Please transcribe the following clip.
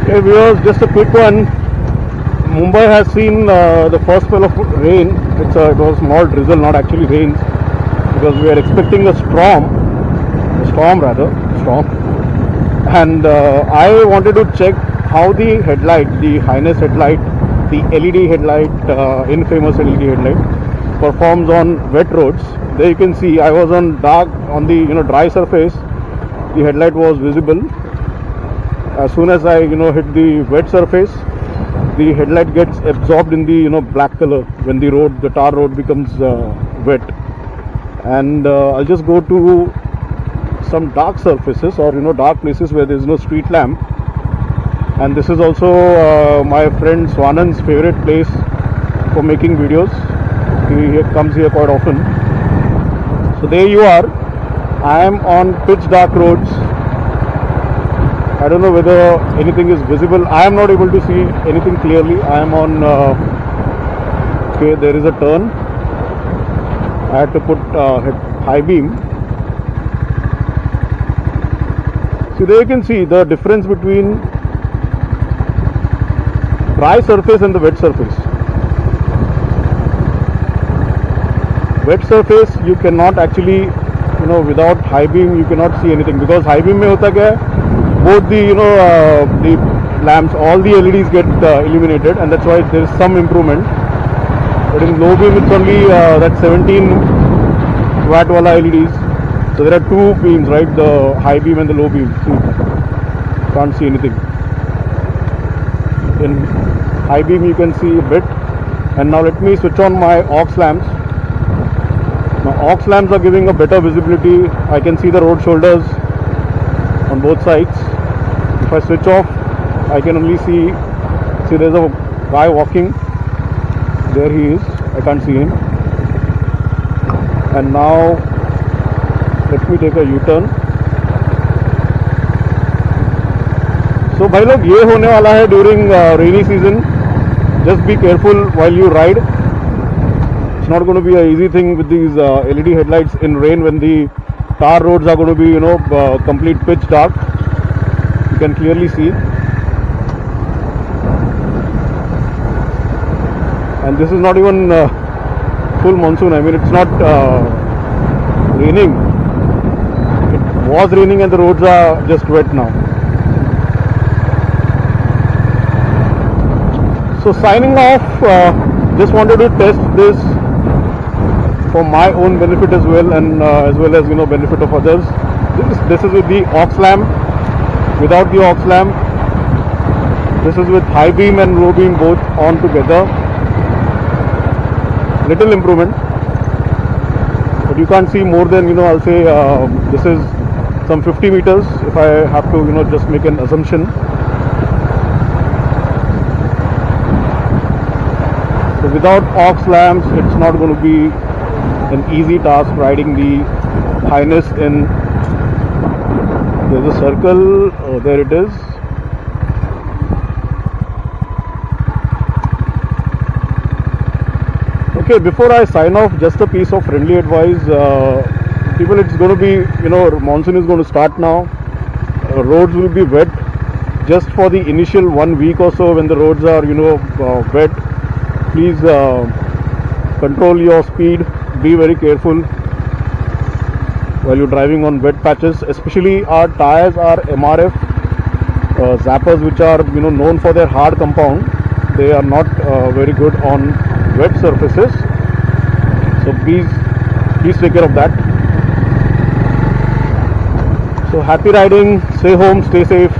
Hey viewers, just a quick one. Mumbai has seen the first spell of rain. It was small drizzle, not actually rain, because we are expecting a storm rather, storm. And I wanted to check how the headlight, the Highness headlight, the LED headlight, infamous LED headlight, performs on wet roads. There you can see I was on the dry surface. The headlight was visible. As soon as I hit the wet surface, the headlight gets absorbed in the black color when the tar road becomes wet. And I'll just go to some dark surfaces or dark places where there is no street lamp. And this is also my friend Swanand's favorite place for making videos. He comes here quite often. So there you are. I am on pitch dark roads. I don't know whether anything is visible. I am not able to see anything clearly. I am on okay, there is a turn. I had to put high beam. So there you can see the difference between dry surface and the wet surface. Wet surface you cannot actually, without high beam you cannot see anything, because high beam mein hota kya hai, both the the lamps, all the LEDs get illuminated, and that's why there is some improvement. But in low beam it's only that 17 watt wala LEDs. So there are two beams, right? The high beam and the low beam. See, can't see anything. In high beam you can see a bit. And now let me switch on my aux lamps. Now aux lamps are giving a better visibility. I can see the road shoulders on both sides. If I switch off, I can only see there's a guy walking. There he is. I can't see him. And now let me take a U-turn. So भाई लोग, ये होने वाला है during rainy season. Just be careful while you ride. It's not going to be an easy thing with these LED headlights in rain when the tar roads are going to be complete pitch dark. You can clearly see. And this is not even full monsoon. I mean, it's not raining. It was raining and the roads are just wet now. So signing off, just wanted to test this for my own benefit as well, and as well as benefit of others. This is with the aux lamp, without the aux lamp. This is with high beam and low beam both on together. Little improvement, but you can't see more than I'll say this is some 50 meters if I have to just make an assumption. So without aux lamps, it's not going to be an easy task riding the Highness in. There's a circle. Oh, there it is. Okay, before I sign off, just a piece of friendly advice. People, it's going to be, monsoon is going to start now. Roads will be wet. Just for the initial 1 week or so, when the roads are, wet, please control your speed. Be very careful while you're driving on wet patches. Especially our tires are MRF zappers, which are known for their hard compound. They are not very good on wet surfaces. So please take care of that. So happy riding. Stay home. Stay safe.